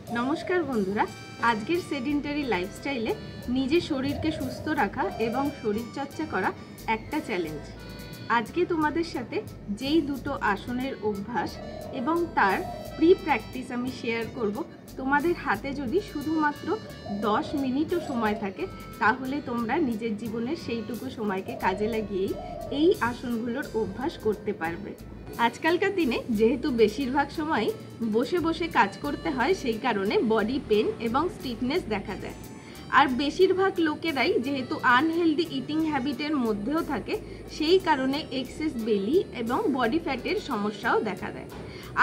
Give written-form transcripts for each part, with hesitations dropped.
नमस्कार बंधुरा आजकेर सेडेंटारी लाइफस्टाइले निजे शरीर के सुस्थ रखा एवं शरीर चर्चा करा एकटा चैलेंज। आज के तुम्हादेर साथे जेई दुटो आसनेर अभ्यास एवं तार प्री प्रैक्टिस आमी शेयर करब। तुम्हादेर हाथे जदि शुधुमात्र 10 मिनिटो समय थाके ताहले तोमरा निजेर जीवनेर सेइटुकु समयके काजे लागिएई एई आसनगुलोर अभ्यास करते पारबे। आजकलकार दिने जेहेतु बेशिरभाग समय बसे बसे काज करते हैं सेई कारणे बडी पेन एवं स्टिफनेस देखा जाए और बेशिरभाग लोकेराई जेहेतु आनहेल्दी इटिंग हैबिटेर मध्येও থাকে সেই কারণে एक्सेस बेली एवं बडी फैटेर समस्याও দেখা দেয়।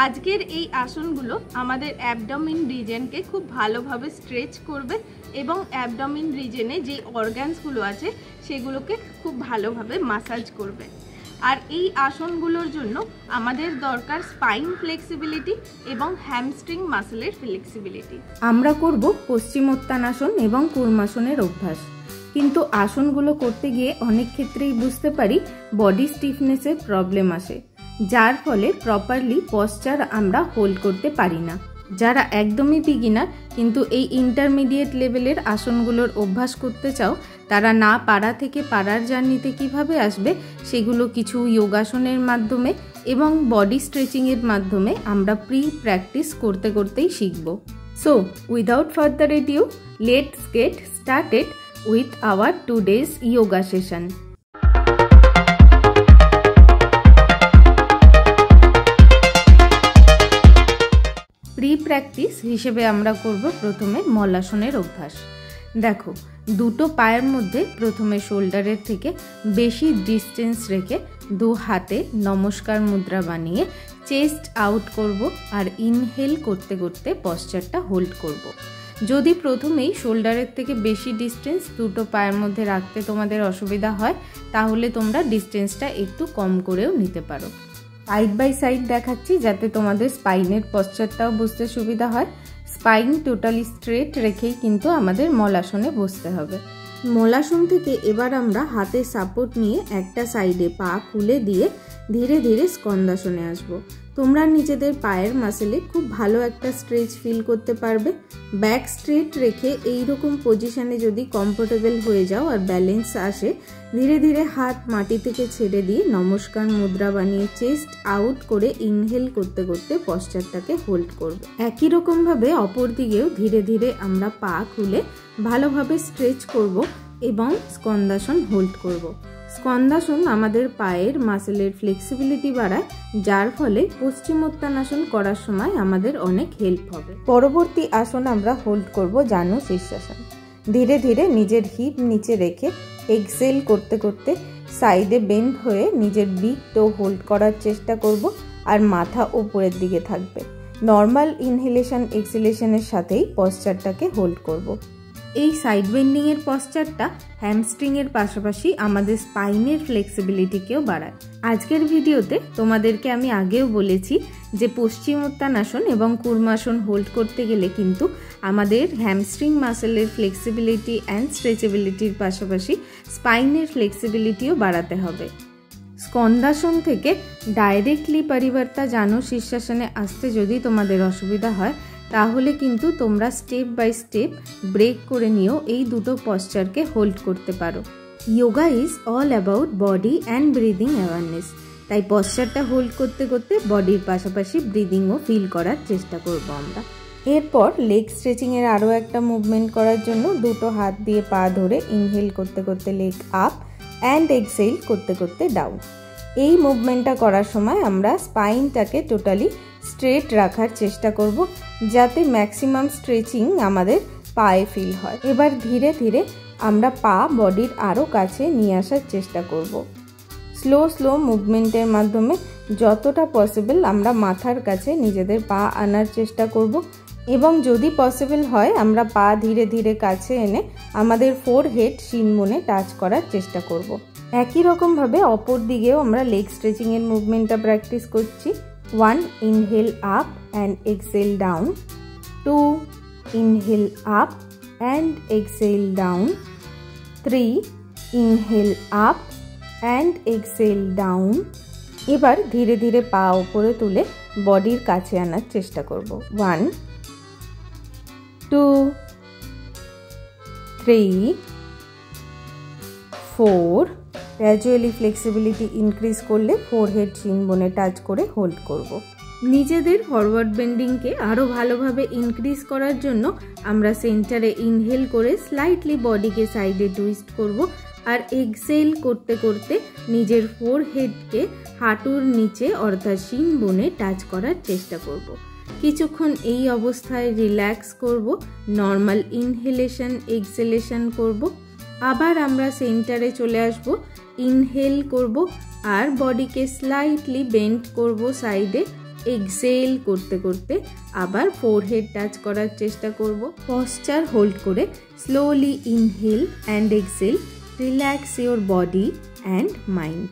आजकेर এই আসনগুলো আমাদের অ্যাবডোমিন রিজনকে খুব ভালোভাবে স্ট্রেচ করবে এবং অ্যাবডোমিন রিজনে যে অর্গানসগুলো আছে সেগুলোকে খুব ভালোভাবে মাসাজ করবে। আর এই আসনগুলোর জন্য আমাদের দরকার স্পাইন ফ্লেক্সিবিলিটি এবং হ্যামস্ট্রিং মাসলের ফ্লেক্সিবিলিটি। আমরা করব পশ্চিমোত্তানাসন এবং কূর্মাসনের অভ্যাস, কিন্তু আসনগুলো করতে গিয়ে অনেক ক্ষেত্রেই বুঝতে পারি বডি স্টিফনেসের প্রবলেম আসে, যার ফলে প্রপারলি পশ্চার আমরা হোল্ড করতে পারি না। যারা একদমই বিগিনার কিন্তু এই ইন্টারমিডিয়েট লেভেলের আসনগুলোর অভ্যাস করতে চাও, তারা না পারা থেকে পারার জার্নিতে কিভাবে আসবে সেগুলো কিছু যোগাসনের মাধ্যমে এবং বডি স্ট্রেচিংয়ের মাধ্যমে আমরা প্রি প্র্যাকটিস করতে করতেই শিখব। So without further edu let's get started with our today's yoga session. Pre practice হিসেবে আমরা করব প্রথমে মলাসনের অভ্যাস। দেখো, দুটো পায়ের মধ্যে প্রথমে শোল্ডারের থেকে বেশি ডিস্টেন্স রেখে দু হাতে নমস্কার মুদ্রা বানিয়ে চেস্ট আউট করব আর ইনহেল করতে করতে পশ্চারটা হোল্ড করব। যদি প্রথমেই শোল্ডারের থেকে বেশি ডিস্টেন্স দুটো পায়ের মধ্যে রাখতে তোমাদের অসুবিধা হয়, তাহলে তোমরা ডিস্টেন্সটা একটু কম করেও নিতে পারো। সাইড বাই সাইড দেখাচ্ছি যাতে তোমাদের স্পাইনের পশ্চারটাও বুঝতে সুবিধা হয়। স্পাইন টোটালি স্ট্রেট রেখেই কিন্তু আমাদের মলাসনে বসতে হবে। মলাসন থেকে এবার আমরা হাতে সাপোর্ট নিয়ে একটা সাইডে পা খুলে দিয়ে ধীরে ধীরে স্কন্দাসনে আসব। তোমরা নিজেদের পায়ের মাসেলে খুব ভালো একটা স্ট্রেচ ফিল করতে পারবে। ব্যাক স্ট্রেট রেখে এইরকম পজিশনে যদি কমফোর্টেবল হয়ে যাও আর ব্যালেন্স আসে, ধীরে ধীরে হাত মাটি থেকে ছেড়ে দিয়ে নমস্কার মুদ্রা বানিয়ে চেস্ট আউট করে ইনহেল করতে করতে পশ্চারটাকে হোল্ড করবে। একই রকমভাবে অপর দিকেও ধীরে ধীরে আমরা পা খুলে ভালোভাবে স্ট্রেচ করব এবং স্কন্দাসন হোল্ড করব। স্কন্দাসন আমাদের পায়ের মাসেলের ফ্লেক্সিবিলিটি বাড়ায়, যার ফলে পশ্চিমোত্তানাসন করার সময় আমাদের অনেক হেল্প হবে। পরবর্তী আসন আমরা হোল্ড করব জানু শীর্ষাসন। ধীরে ধীরে নিজের হিপ নিচে রেখে এক্সেল করতে করতে সাইডে বেন্ড হয়ে নিজের বিগ টো হোল্ড করার চেষ্টা করব আর মাথা উপরের দিকে থাকবে। নর্মাল ইনহেলেশন এক্সেলেশনের সাথেই পশ্চারটাকে হোল্ড করব। এই সাইড বেন্ডিং এর পশ্চারটা হ্যামস্ট্রিং এর পাশাপাশি আমাদের স্পাইনের ফ্লেক্সিবিলিটিকেও বাড়ায়। আজকের ভিডিওতে তোমাদেরকে আমি আগেও বলেছি যে পশ্চিমোত্তানাসন এবং কূর্মাসন হোল্ড করতে গেলে কিন্তু আমাদের হ্যামস্ট্রিং মাসেলের ফ্লেক্সিবিলিটি অ্যান্ড স্ট্রেচেবিলিটির পাশাপাশি স্পাইনের ফ্লেক্সিবিলিটিও বাড়াতে হবে। স্কন্দাসন থেকে ডাইরেক্টলি পরিবর্তা জানু শীর্ষাসনে আসতে যদি তোমাদের অসুবিধা হয়, তাহলে কিন্তু তোমরা স্টেপ বাই স্টেপ ব্রেক করে নিয়েও এই দুটো পশ্চারকে হোল্ড করতে পারো। Yoga is all about body and breathing awareness, তাই পশ্চারটা হোল্ড করতে করতে বডির পাশাপাশি ব্রিদিংও ফিল করার চেষ্টা করব আমরা। এরপর লেগ স্ট্রেচিংয়ের আরও একটা মুভমেন্ট করার জন্য দুটো হাত দিয়ে পা ধরে ইনহেল করতে করতে লেগ আপ অ্যান্ড এক্সহেল করতে করতে ডাউন। এই মুভমেন্টটা করার সময় আমরা স্পাইনটাকে টোটালি স্ট্রেট রাখার চেষ্টা করব, যাতে ম্যাক্সিমাম স্ট্রেচিং আমাদের পায়ে ফিল হয়। এবার ধীরে ধীরে আমরা পা বডির আরও কাছে নিয়ে আসার চেষ্টা করব। স্লো স্লো মুভমেন্টের মাধ্যমে যতটা পসিবল আমরা মাথার কাছে নিজেদের পা আনার চেষ্টা করব এবং যদি পসিবল হয় আমরা পা ধীরে ধীরে কাছে এনে আমাদের ফোরহেড শিনমনে টাচ করার চেষ্টা করব। একই রকমভাবে অপর দিকেও আমরা লেগ স্ট্রেচিংয়ের মুভমেন্টটা প্র্যাকটিস করছি। 1 inhale up and exhale down, 2 inhale up and exhale down, 3 inhale up and exhale down। এবার ধীরে ধীরে পা উপরে তুলে বডির কাছে আনার চেষ্টা করব। 1 2, 3, 4. গ্র্যাজুয়ালি ফ্লেক্সিবিলিটি ইনক্রিজ করলে ফোরহেড চিন বোনে টাচ করে হোল্ড করব। নিজেদের ফরওয়ার্ড বেন্ডিংকে আরও ভালোভাবে ইনক্রিজ করার জন্য আমরা সেন্টারে ইনহেল করে স্লাইটলি বডিকে সাইডে টুইস্ট করব আর এক্সহেল করতে করতে নিজের ফোরহেডকে হাঁটুর নিচে অর্থাৎ শিন বোনে টাচ করার চেষ্টা করব। কিছুক্ষণ এই অবস্থায় রিল্যাক্স করব, নর্মাল ইনহেলেশন এক্সহেলেশন করব। আবার আমরা সেন্টারে চলে আসব, ইনহেল করব আর বডিকে স্লাইটলি বেন্ড করব সাইডে। এক্সহেল করতে করতে আবার ফোরহেড টাচ করার চেষ্টা করব। পশ্চার হোল্ড করে slowly inhale and exhale, relax your body and mind.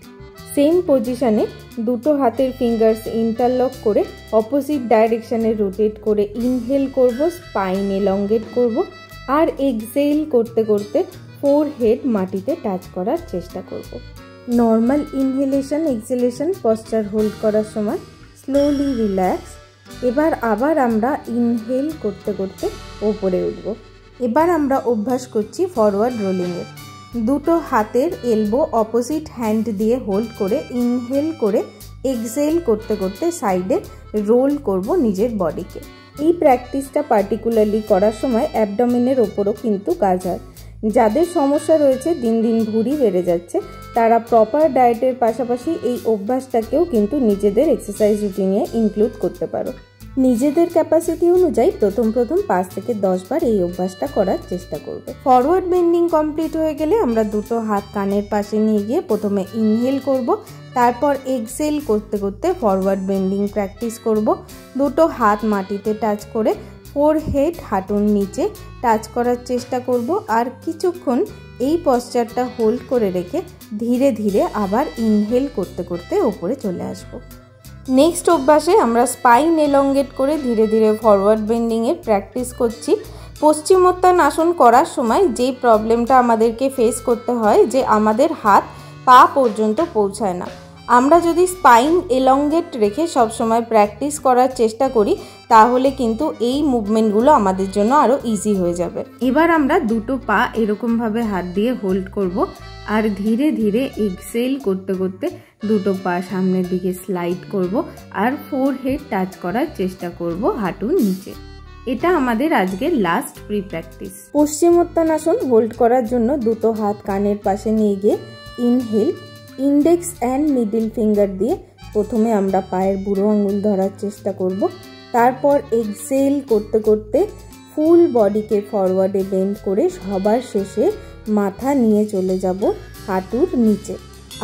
Same পজিশনে দুটো হাতের ফিঙ্গার্স ইন্টারলক করে অপোজিট ডাইরেকশানে রোটেট করে ইনহেল করব, স্পাইন এলঙ্গেট করব আর এক্সহেল করতে করতে ফোরহেড মাটিতে টাচ করার চেষ্টা করব। নর্মাল ইনহেলেশন এক্সহেলেশন পশ্চার হোল্ড করার সময় স্লোলি রিল্যাক্স। এবার আবার আমরা ইনহেল করতে করতে ওপরে উঠব। এবার আমরা অভ্যাস করছি ফরওয়ার্ড রোলিংয়ের। দুটো হাতের এলবো অপোজিট হ্যান্ড দিয়ে হোল্ড করে ইনহেল করে এক্সহেল করতে করতে সাইডে রোল করব নিজের বডিকে। এই প্র্যাকটিসটা পার্টিকুলারলি করার সময় অ্যাবডোমেনের ওপরও কিন্তু কাজ হয়। যাদের সমস্যা রয়েছে, দিন দিন ভুঁড়ি বেড়ে যাচ্ছে, তারা প্রপার ডায়েটের পাশাপাশি এই অভ্যাসটাকেও কিন্তু নিজেদের এক্সারসাইজ রুটিনে ইনক্লুড করতে পারো। নিজেদের ক্যাপাসিটি অনুযায়ী প্রথম 5 থেকে 10 বার এই অভ্যাসটা করার চেষ্টা করবে। ফরওয়ার্ড বেন্ডিং কমপ্লিট হয়ে গেলে আমরা দুটো হাত কানের পাশে নিয়ে গিয়ে প্রথমে ইনহেল করব, তারপর এক্সহেল করতে করতে ফরওয়ার্ড বেন্ডিং প্র্যাকটিস করব। দুটো হাত মাটিতে টাচ করে ফোরহেড হাঁটুর নিচে টাচ করার চেষ্টা করব আর কিছুক্ষণ এই পশ্চারটা হোল্ড করে রেখে ধীরে ধীরে আবার ইনহেল করতে করতে ওপরে চলে আসব। নেক্সট অভ্যাসে আমরা স্পাইন এলঙ্গেট করে ধীরে ধীরে ফরওয়ার্ড বেন্ডিংয়ের প্র্যাকটিস করছি। পশ্চিমোত্তানাসন করার সময় যেই প্রবলেমটা আমাদেরকে ফেস করতে হয় যে আমাদের হাত পা পর্যন্ত পৌঁছায় না। আমরা যদি স্পাইন এলঙ্গেট রেখে সবসময় প্র্যাকটিস করার চেষ্টা করি তাহলে কিন্তু এই মুভমেন্টগুলো আমাদের জন্য আরও ইজি হয়ে যাবে। এবার আমরা দুটো পা এরকমভাবে হাত দিয়ে হোল্ড করব আর ধীরে ধীরে এক্সহেল করতে করতে দুটো পা সামনের দিকে স্লাইড করব আর ফোরহেড টাচ করার চেষ্টা করব হাঁটুর নিচে। এটা আমাদের আজকের লাস্ট প্রি প্র্যাকটিস। পশ্চিমোত্তানাসন হোল্ড করার জন্য দুটো হাত কানের পাশে নিয়ে গিয়ে inhale, index and middle finger দিয়ে প্রথমে আমরা পায়ের বুড়ো আঙুল ধরার চেষ্টা করব, তারপর এক্সহেল করতে করতে ফুল বডিকে ফরওয়ার্ডে বেন্ড করে সবার শেষে মাথা নিয়ে চলে যাব হাঁটুর নিচে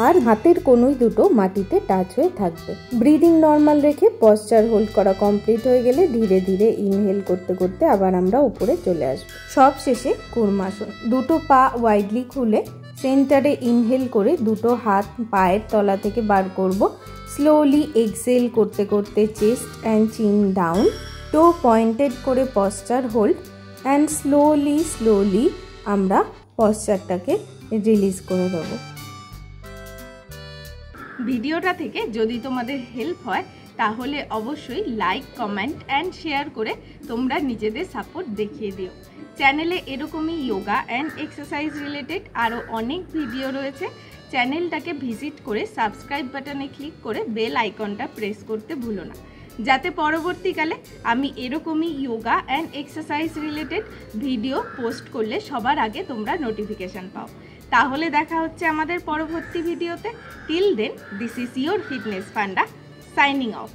আর হাতের কোনোই দুটো মাটিতে টাচ হয়ে থাকবে। ব্রিদিং নর্মাল রেখে পশ্চার হোল্ড করা কমপ্লিট হয়ে গেলে ধীরে ধীরে ইনহেল করতে করতে আবার আমরা উপরে চলে আসব। সব শেষে কুর্মাসন। দুটো পা ওয়াইডলি খুলে সেন্টারে ইনহেল করে দুটো হাত পায়ের তলা থেকে বার করব। স্লোলি এক্সহেল করতে করতে চেস্ট অ্যান্ড চিন ডাউন, টো পয়েন্টেড করে পশ্চার হোল্ড অ্যান্ড স্লোলি আমরা পশ্চারটাকে রিলিজ করে দেবো। ভিডিওটা থেকে যদি তোমাদের হেল্প হয় তাহলে অবশ্যই লাইক, কমেন্ট অ্যান্ড শেয়ার করে তোমরা নিজেদের সাপোর্ট দেখিয়ে দিও। চ্যানেলে এরকমই যোগা অ্যান্ড এক্সারসাইজ রিলেটেড আরও অনেক ভিডিও রয়েছে। চ্যানেলটাকে ভিজিট করে সাবস্ক্রাইব বাটনে ক্লিক করে বেল আইকনটা প্রেস করতে ভুলো না, যাতে পরবর্তীকালে আমি এরকমই yoga and exercise related video post করলে সবার আগে তোমরা নোটিফিকেশান পাও। তাহলে দেখা হচ্ছে আমাদের পরবর্তী ভিডিওতে। Till then, this is your fitness panda signing of.